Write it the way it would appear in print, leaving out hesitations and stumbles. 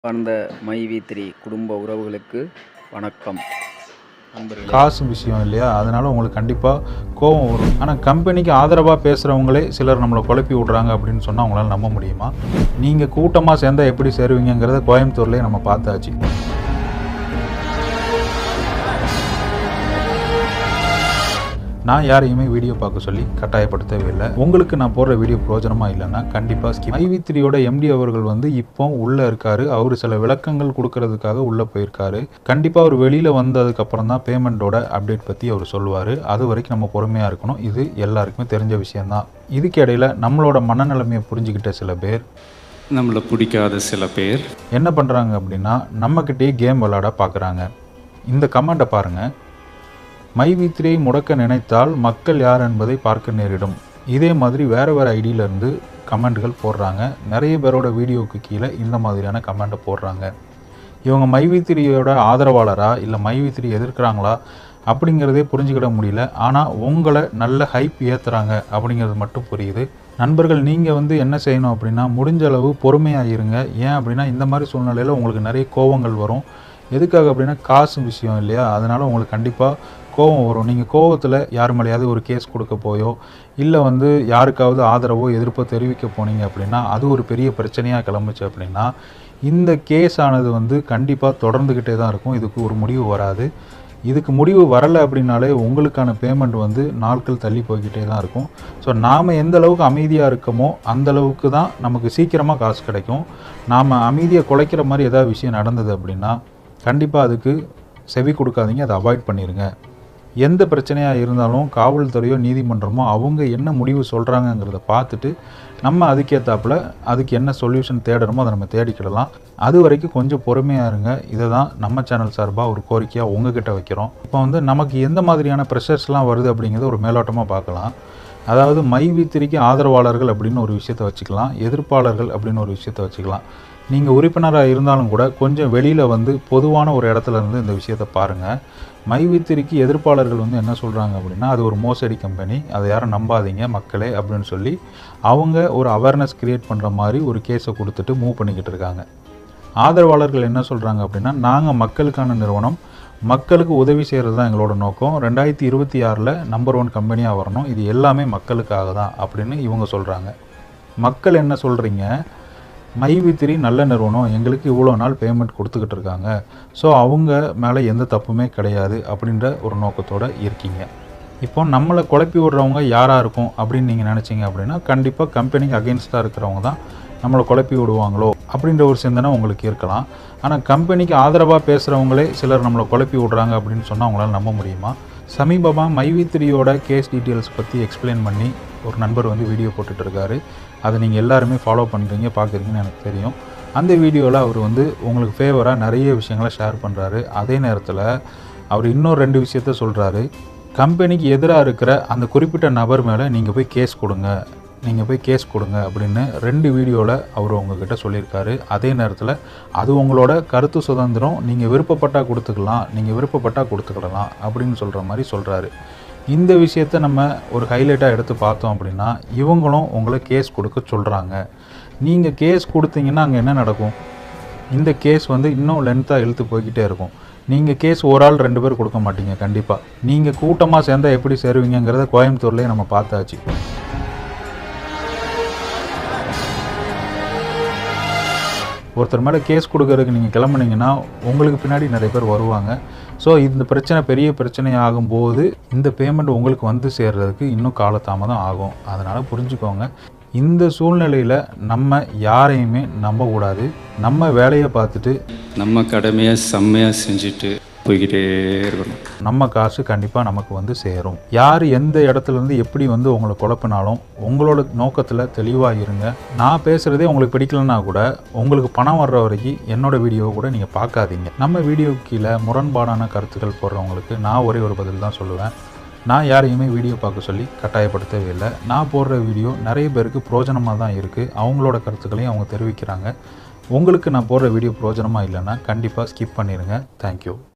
அன்பார்ந்த மைவி3 குடும்ப உறவுகளுக்கு வணக்கம். நண்பர்களே, காசு விஷயம் இல்லையா, அதனால் உங்களுக்கு கண்டிப்பாக கோபம் வரும். ஆனால் கம்பெனிக்கு ஆதரவாக பேசுகிறவங்களே சிலர் நம்மளை குழப்பி விட்றாங்க அப்படின்னு சொன்னால் அவங்களால நம்ப முடியுமா? நீங்கள் கூட்டமாக சேர்ந்தால் எப்படி சேருவீங்கிறத கோயம்புத்தூர்லேயே நம்ம பார்த்தாச்சு. நான் யாரையுமே வீடியோ பார்க்க சொல்லி கட்டாயப்படுத்தவே இல்லை. உங்களுக்கு நான் போடுற வீடியோ பிரோஜனமாக இல்லைன்னா கண்டிப்பாக ஸ்கிப். மைவி3யோட எம்டி அவர்கள் இப்போ உள்ளே இருக்காரு. அவர் சில விளக்கங்கள் கொடுக்கறதுக்காக உள்ளே போயிருக்காரு. கண்டிப்பாக அவர் வெளியில் வந்ததுக்கப்புறம் தான் பேமெண்ட்டோட அப்டேட் பற்றி அவர் சொல்லுவார். அது வரைக்கும் நம்ம பொறுமையாக இருக்கணும். இது எல்லாருக்குமே தெரிஞ்ச விஷயந்தான். இதுக்கு இடையில் நம்மளோட மனநிலைமையை புரிஞ்சுக்கிட்ட சில பேர், நம்மளை பிடிக்காத சில பேர் என்ன பண்ணுறாங்க அப்படின்னா நம்மக்கிட்டே கேம் விளையாட பார்க்குறாங்க. இந்த கமெண்ட்டை பாருங்கள். மைவி3 முடக்க நினைத்தால் மக்கள் யார் என்பதை பார்க்க நேரிடும். இதே மாதிரி வேறு ஐடியிலேருந்து கமெண்ட்கள் போடுறாங்க. நிறைய பேரோட வீடியோவுக்கு கீழே இந்த மாதிரியான கமெண்ட்டை போடுறாங்க. இவங்க மைவி3யோட ஆதரவாளரா இல்லை மைவி3 எதிர்க்கிறாங்களா அப்படிங்கிறதே புரிஞ்சுக்கிட முடியல. ஆனால் உங்களை நல்ல ஹைப் ஏற்றுறாங்க அப்படிங்கிறது மட்டும் புரியுது. நண்பர்கள், நீங்கள் என்ன செய்யணும் அப்படின்னா முடிஞ்ச அளவு பொறுமையாக இருங்க. ஏன் அப்படின்னா இந்த மாதிரி சூழ்நிலையில் உங்களுக்கு நிறைய கோபங்கள் வரும். எதுக்காக அப்படின்னா காசு விஷயம் இல்லையா, அதனால் உங்களுக்கு கண்டிப்பாக கோபம் வரும். நீங்கள் கோபத்தில் யார் மேலேயாவது ஒரு கேஸ் கொடுக்க போயோ இல்லை யாருக்காவது ஆதரவோ எதிர்ப்போ தெரிவிக்க போனீங்க அப்படின்னா அது ஒரு பெரிய பிரச்சனையாக கிளம்புச்சு அப்படின்னா இந்த கேஸ் ஆனது கண்டிப்பாக தொடர்ந்துக்கிட்டே தான் இருக்கும். இதுக்கு ஒரு முடிவு வராது. இதுக்கு முடிவு வரலை அப்படின்னாலே உங்களுக்கான பேமெண்ட் நாட்கள் தள்ளி போய்கிட்டே தான் இருக்கும். ஸோ நாம் எந்த அளவுக்கு அமைதியாக இருக்கமோ அந்த அளவுக்கு தான் நமக்கு சீக்கிரமாக காசு கிடைக்கும். நாம் அமைதியை குலைக்கிற மாதிரி ஏதாவது விஷயம் நடந்தது அப்படின்னா கண்டிப்பாக அதுக்கு செவி கொடுக்காதீங்க, அதை அவாய்ட் பண்ணிடுங்க. எந்த பிரச்சனையாக இருந்தாலும் காவல்துறையோ நீதிமன்றமோ அவங்க என்ன முடிவு சொல்கிறாங்கங்கிறத பார்த்துட்டு நம்ம அதுக்கேற்றாப்புல அதுக்கு என்ன சொல்யூஷன் தேடணுமோ அதை நம்ம தேடிக்கிடலாம். அது வரைக்கும் கொஞ்சம் பொறுமையாக இருங்க. இதை தான் நம்ம சேனல் சார்பாக ஒரு கோரிக்கையாக உங்ககிட்ட வைக்கிறோம். இப்போ நமக்கு எந்த மாதிரியான ப்ரெஷர்ஸ்லாம் வருது அப்படிங்கிறத ஒரு மேலோட்டமாக பார்க்கலாம். அதாவது மைவி3க்கு ஆதரவாளர்கள் அப்படின்னு ஒரு விஷயத்தை வச்சுக்கலாம், எதிர்ப்பாளர்கள் அப்படின்னு ஒரு விஷயத்தை வச்சுக்கலாம். நீங்கள் உறுப்பினராக இருந்தாலும் கூட கொஞ்சம் வெளியில் பொதுவான ஒரு இடத்துல இருந்து இந்த விஷயத்தை பாருங்கள். மைவி3க்கு எதிர்ப்பாளர்கள் என்ன சொல்கிறாங்க அப்படின்னா அது ஒரு மோசடி கம்பெனி, அதை யாரும் நம்பாதீங்க மக்களே அப்படின்னு சொல்லி அவங்க ஒரு அவேர்னஸ் க்ரியேட் பண்ணுற மாதிரி ஒரு கேஸை கொடுத்துட்டு மூவ் பண்ணிக்கிட்டு இருக்காங்க. ஆதரவாளர்கள் என்ன சொல்கிறாங்க அப்படின்னா நாங்கள் மக்களுக்கான நிறுவனம், மக்களுக்கு உதவி செய்கிறது தான் எங்களோட நோக்கம், 2026 நம்பர் 1 கம்பெனியாக வரணும், இது எல்லாமே மக்களுக்காக தான் அப்படின்னு இவங்க சொல்கிறாங்க. மக்கள் என்ன சொல்கிறீங்க? மைவி3 நல்ல நிறுவனம், எங்களுக்கு இவ்வளோ நாள் பேமெண்ட் கொடுத்துக்கிட்டு இருக்காங்க, ஸோ அவங்க மேலே எந்த தப்புமே கிடையாது அப்படின்ற ஒரு நோக்கத்தோடு இருக்கீங்க. இப்போ நம்மளை குழப்பி விடுறவங்க யாராக இருக்கும் அப்படின்னு நீங்கள் நினச்சிங்க அப்படின்னா கண்டிப்பாக கம்பெனிக்கு அகெயின்ஸ்டாக இருக்கிறவங்க தான் நம்மளை குழப்பி விடுவாங்களோ அப்படின்ற ஒரு சிந்தனை உங்களுக்கு இருக்கலாம். ஆனால் கம்பெனிக்கு ஆதரவாக பேசுகிறவங்களே சிலர் நம்மளை குழப்பி விடுறாங்க அப்படின்னு சொன்னால் அவங்களால நம்ப முடியுமா? சமீபமாக மைவி3யோட கேஸ் டீட்டெயில்ஸ் பற்றி எக்ஸ்பிளைன் பண்ணி ஒரு நண்பர் வீடியோ போட்டுட்ருக்காரு. அதை நீங்கள் எல்லாருமே ஃபாலோ பண்ணுறீங்க, பார்க்குறீங்கன்னு எனக்கு தெரியும். அந்த வீடியோவில் அவர் உங்களுக்கு ஃபேவராக நிறைய விஷயங்களை ஷேர் பண்ணுறாரு. அதே நேரத்தில் அவர் இன்னொரு 2 விஷயத்த சொல்கிறாரு. கம்பெனிக்கு எதிராக இருக்கிற அந்த குறிப்பிட்ட நபர் மேலே நீங்கள் போய் கேஸ் கொடுங்க அப்படின்னு 2 வீடியோவில் அவர் உங்ககிட்ட சொல்லியிருக்காரு. அதே நேரத்தில் அது உங்களோட கருத்து சுதந்திரம், நீங்கள் விருப்பப்பட்டால் கொடுத்துக்கலாம், நீங்கள் விருப்பப்பட்டால் கொடுத்துக்கிடலாம் அப்படின்னு சொல்கிற மாதிரி சொல்கிறாரு. இந்த விஷயத்தை நம்ம ஒரு ஹைலைட்டாக எடுத்து பார்த்தோம் அப்படின்னா இவங்களும் உங்களை கேஸ் கொடுக்க சொல்கிறாங்க. நீங்கள் கேஸ் கொடுத்தீங்கன்னா அங்கே என்ன நடக்கும்? இந்த கேஸ் இன்னும் லென்த்தாக இழுத்து போய்கிட்டே இருக்கும். நீங்கள் கேஸ் ஒரு ஆள் 2 பேர் கொடுக்க மாட்டீங்க. கண்டிப்பாக நீங்கள் கூட்டமாக சேர்ந்தால் எப்படி சேருவீங்கிறத கோயம்புத்தூர்லேயே நம்ம பார்த்தாச்சு. ஒருத்தர் மேலே கேஸ் கொடுக்கறதுக்கு நீங்கள் கிளம்புனீங்கன்னா உங்களுக்கு பின்னாடி நிறைய பேர் வருவாங்க. ஸோ இந்த பிரச்சனை பெரிய பிரச்சனை ஆகும்போது இந்த பேமெண்ட் உங்களுக்கு சேர்றதுக்கு இன்னும் காலதாமதம் ஆகும். அதனால் புரிஞ்சுக்கோங்க. இந்த சூழ்நிலையில் நம்ம யாரையுமே நம்பக்கூடாது. நம்ம வேலையை பார்த்துட்டு நம்ம கடமையை செம்மையாக செஞ்சுட்டு போய்கிட்டே இருக்கணும். நம்ம காசு கண்டிப்பாக நமக்கு சேரும். யார் எந்த இடத்துலேருந்து எப்படி உங்களை குழப்பினாலும் உங்களோட நோக்கத்தில் தெளிவாக இருங்க. நான் பேசுகிறதே உங்களுக்கு பிடிக்கலன்னா கூட உங்களுக்கு பணம் வர்ற வரைக்கும் என்னோட வீடியோவை கூட நீங்கள் பார்க்காதீங்க. நம்ம வீடியோவுக்கு கீழே முரண்பாடான கருத்துக்கள் போடுறவங்களுக்கு நான் ஒரே ஒரு பதில் தான் சொல்லுவேன். நான் யாரையுமே வீடியோ பார்க்க சொல்லி கட்டாயப்படுத்தவே இல்லை. நான் போடுற வீடியோ நிறைய பேருக்கு பிரோஜனமாக தான் இருக்குது. அவங்களோட கருத்துக்களையும் அவங்க தெரிவிக்கிறாங்க. உங்களுக்கு நான் போடுற வீடியோ பிரோஜனமாக இல்லைன்னா கண்டிப்பாக ஸ்கிப் பண்ணிடுங்க. தேங்க்யூ.